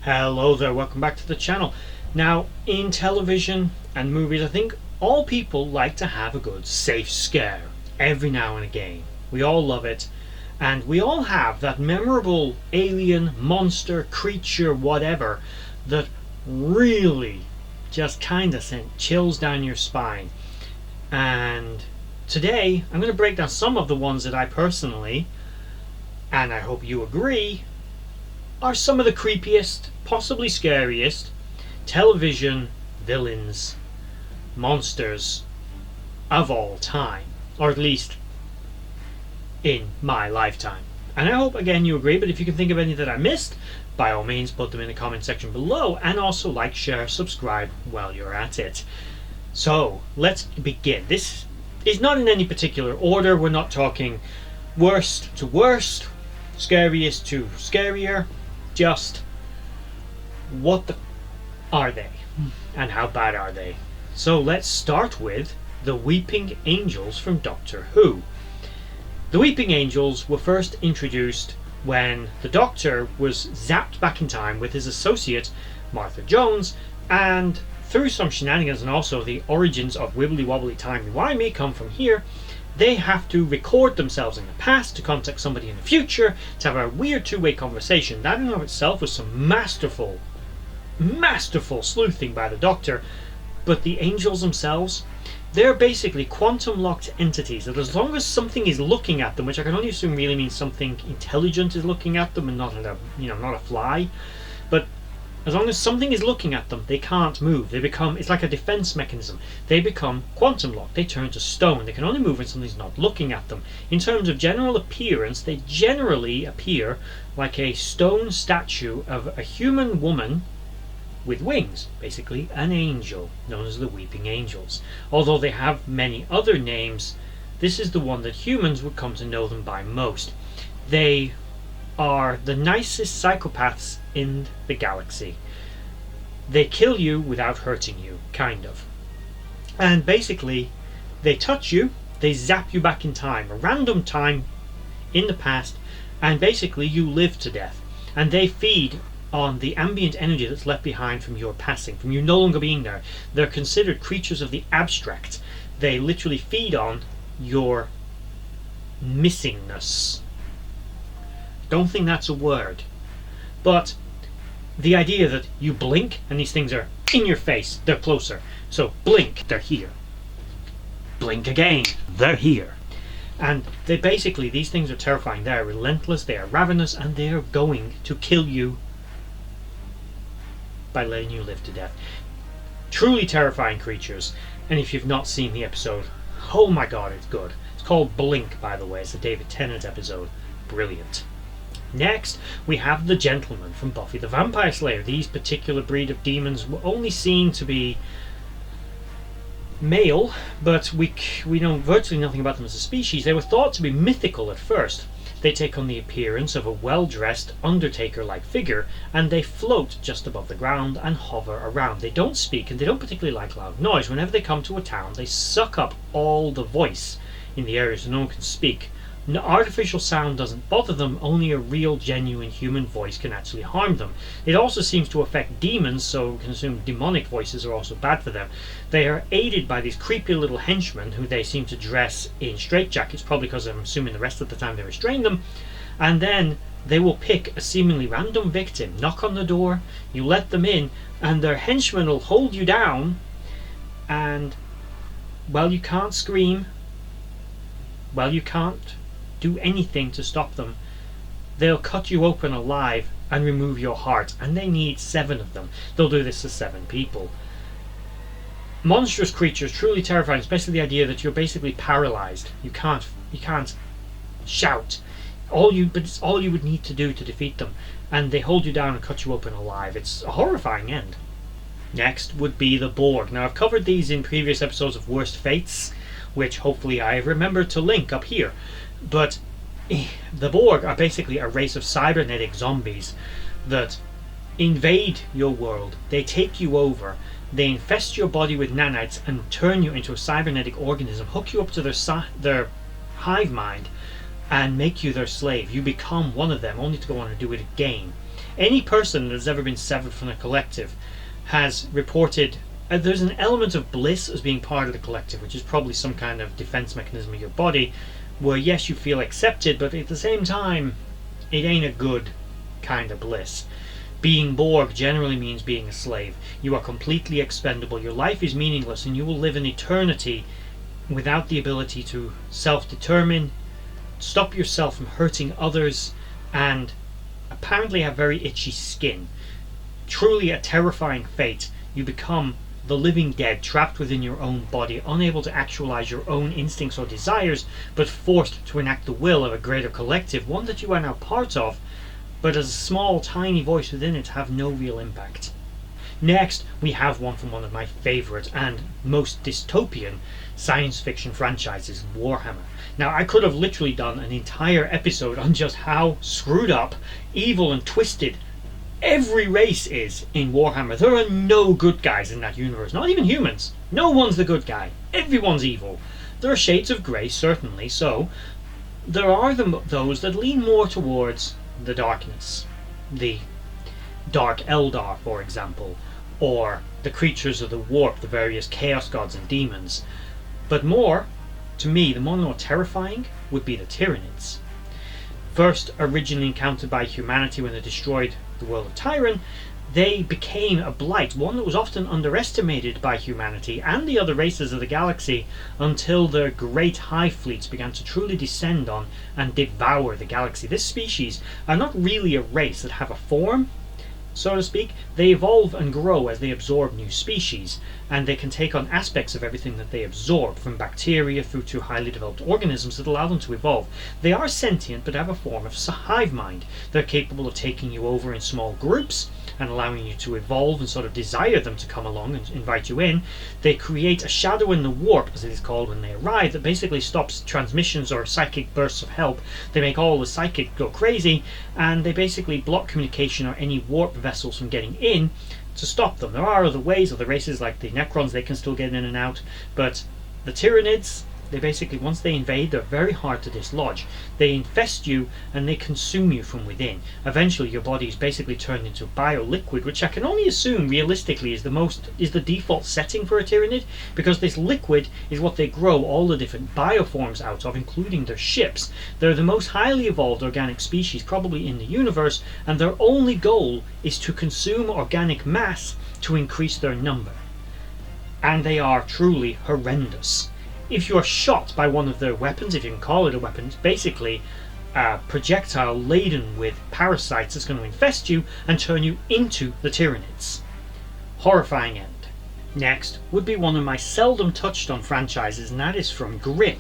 Hello there, welcome back to the channel. Now, in television and movies, I think all people like to have a good safe scare every now and again. We all love it, and we all have that memorable alien, monster, creature, whatever that really just kind of sent chills down your spine. And today I'm going to break down some of the ones that I personally, and I hope you agree, are some of the creepiest, possibly scariest television villains, monsters of all time, or at least in my lifetime. And I hope again you agree, but if you can think of any that I missed, by all means put them in the comment section below, and also like, share, subscribe while you're at it. So let's begin. This is not in any particular order. We're not talking worst to worst, scariest to scarier, just what the are they and how bad are they. So let's start with the Weeping Angels from Doctor Who. The Weeping Angels were first introduced when the Doctor was zapped back in time with his associate Martha Jones, and through some shenanigans and also the origins of wibbly wobbly timey-wimey come from here. They have to record themselves in the past to contact somebody in the future to have a weird two-way conversation. That in and of itself was some masterful sleuthing by the Doctor. But the angels themselves, they're basically quantum-locked entities that as long as something is looking at them, which I can only assume really means something intelligent is looking at them and not a fly, but as long as something is looking at them, they can't move. They become, it's like a defense mechanism. They become quantum locked. They turn to stone. They can only move when something's not looking at them. In terms of general appearance, they generally appear like a stone statue of a human woman with wings, basically an angel, known as the Weeping Angels. Although they have many other names, this is the one that humans would come to know them by most. They are the nicest psychopaths in the galaxy. They kill you without hurting you, kind of. And basically, they touch you, they zap you back in time, a random time in the past, and basically you live to death. And they feed on the ambient energy that's left behind from your passing, from you no longer being there. They're considered creatures of the abstract. They literally feed on your missingness. Don't think that's a word, but the idea that you blink and these things are in your face, they're closer. So blink, they're here. Blink again, they're here. And they basically, these things are terrifying. They are relentless, they are ravenous, and they are going to kill you by letting you live to death. Truly terrifying creatures. And if you've not seen the episode, oh my god, it's good. It's called Blink, by the way. It's a David Tennant episode. Brilliant. Next, we have the Gentlemen from Buffy the Vampire Slayer. These particular breed of demons were only seen to be male, but we know virtually nothing about them as a species. They were thought to be mythical at first. They take on the appearance of a well-dressed Undertaker-like figure, and they float just above the ground and hover around. They don't speak, and they don't particularly like loud noise. Whenever they come to a town, they suck up all the voice in the area so no one can speak. No, artificial sound doesn't bother them, only a real genuine human voice can actually harm them. It also seems to affect demons, so we can assume demonic voices are also bad for them. They are aided by these creepy little henchmen who they seem to dress in straitjackets, probably because I'm assuming the rest of the time they restrain them, and then they will pick a seemingly random victim, knock on the door, you let them in, and their henchmen will hold you down, and well, you can't scream, well, you can't do anything to stop them. They'll cut you open alive and remove your heart, and they need 7 of them. They'll do this to 7 people. Monstrous creatures, truly terrifying, especially the idea that you're basically paralyzed. You can't shout. It's all you would need to do to defeat them, and they hold you down and cut you open alive. It's a horrifying end. Next would be the Borg. Now, I've covered these in previous episodes of Worst Fates, which hopefully I remember to link up here. But the Borg are basically a race of cybernetic zombies that invade your world. They take you over. They infest your body with nanites and turn you into a cybernetic organism, hook you up to their hive mind, and make you their slave. You become one of them, only to go on and do it again. Any person that has ever been severed from the collective has reported there's an element of bliss as being part of the collective, which is probably some kind of defense mechanism of your body, where yes, you feel accepted, but at the same time, it ain't a good kind of bliss. Being Borg generally means being a slave. You are completely expendable, your life is meaningless, and you will live an eternity without the ability to self-determine, stop yourself from hurting others, and apparently have very itchy skin. Truly a terrifying fate. You become the living dead, trapped within your own body, unable to actualize your own instincts or desires, but forced to enact the will of a greater collective, one that you are now part of, but as a small, tiny voice within it have no real impact. Next, we have one from one of my favourite and most dystopian science fiction franchises, Warhammer. Now, I could have literally done an entire episode on just how screwed up, evil and twisted every race is in Warhammer. There are no good guys in that universe, not even humans. No one's the good guy. Everyone's evil. There are shades of grey, certainly, so there are those that lean more towards the darkness. The Dark Eldar, for example, or the creatures of the warp, the various chaos gods and demons. But more, to me, the more terrifying would be the Tyranids. First originally encountered by humanity when they destroyed the world of Tyran, they became a blight, one that was often underestimated by humanity and the other races of the galaxy, until their great hive fleets began to truly descend on and devour the galaxy. This species are not really a race that have a form, so to speak. They evolve and grow as they absorb new species, and they can take on aspects of everything that they absorb, from bacteria through to highly developed organisms that allow them to evolve. They are sentient but have a form of hive mind. They're capable of taking you over in small groups and allowing you to evolve and sort of desire them to come along and invite you in. They create a shadow in the warp, as it is called when they arrive, that basically stops transmissions or psychic bursts of help. They make all the psychic go crazy, and they basically block communication or any warp vessels from getting in to stop them. There are other ways, other races like the Necrons, they can still get in and out, but the Tyranids, they basically, once they invade, they're very hard to dislodge. They infest you and they consume you from within. Eventually your body is basically turned into bio-liquid, which I can only assume realistically is the default setting for a Tyranid, because this liquid is what they grow all the different bioforms out of, including their ships. They're the most highly evolved organic species probably in the universe, and their only goal is to consume organic mass to increase their number. And they are truly horrendous. If you are shot by one of their weapons, if you can call it a weapon, it's basically a projectile laden with parasites that's going to infest you and turn you into the Tyranids. Horrifying end. Next would be one of my seldom touched on franchises, and that is from Grimm.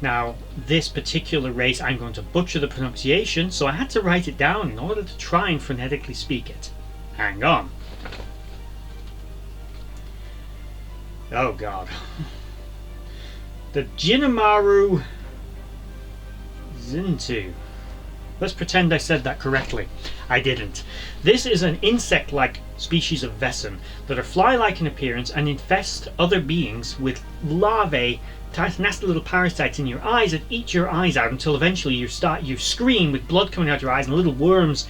Now, this particular race, I'm going to butcher the pronunciation, so I had to write it down in order to try and phonetically speak it. Hang on. Oh god. The Jinamaru Zintu. Let's pretend I said that correctly. I didn't. This is an insect-like species of Vesson that are fly-like in appearance and infest other beings with larvae, nasty little parasites in your eyes that eat your eyes out until eventually you scream with blood coming out your eyes and little worms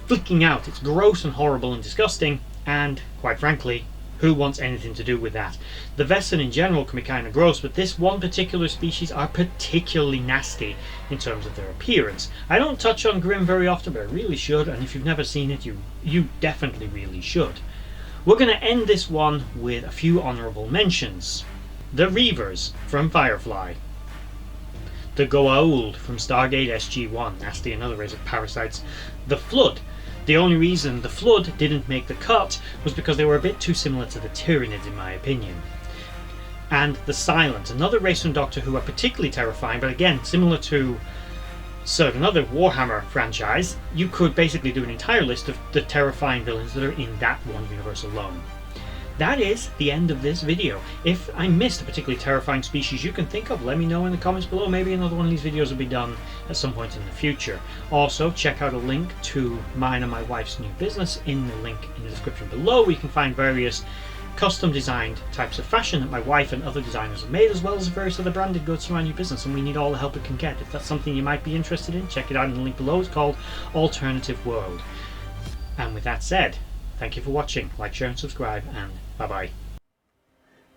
flicking out. It's gross and horrible and disgusting, and quite frankly, who wants anything to do with that? The Vesson in general can be kind of gross, but this one particular species are particularly nasty in terms of their appearance. I don't touch on Grimm very often, but I really should, and if you've never seen it, you definitely really should. We're going to end this one with a few honourable mentions. The Reavers from Firefly. The Goa'uld from Stargate SG-1, nasty, another race of parasites. The Flood. The only reason the Flood didn't make the cut was because they were a bit too similar to the Tyranids in my opinion. And the Silent, another race from Doctor Who are particularly terrifying, but again, similar to certain other Warhammer franchise, you could basically do an entire list of the terrifying villains that are in that one universe alone. That is the end of this video. If I missed a particularly terrifying species you can think of, let me know in the comments below. Maybe another one of these videos will be done at some point in the future. Also, check out a link to mine and my wife's new business in the link in the description below, where you can find various custom designed types of fashion that my wife and other designers have made, as well as various other branded goods for my new business, and we need all the help it can get. If that's something you might be interested in, check it out in the link below. It's called Alternative World. And with that said, thank you for watching. Like, share and subscribe, and bye bye.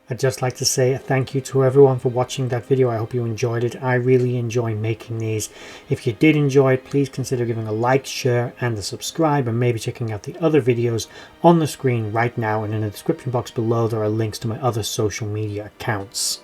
I'd just like to say a thank you to everyone for watching that video. I hope you enjoyed it. I really enjoy making these. If you did enjoy it, please consider giving a like, share and a subscribe, and maybe checking out the other videos on the screen right now, and in the description box below there are links to my other social media accounts.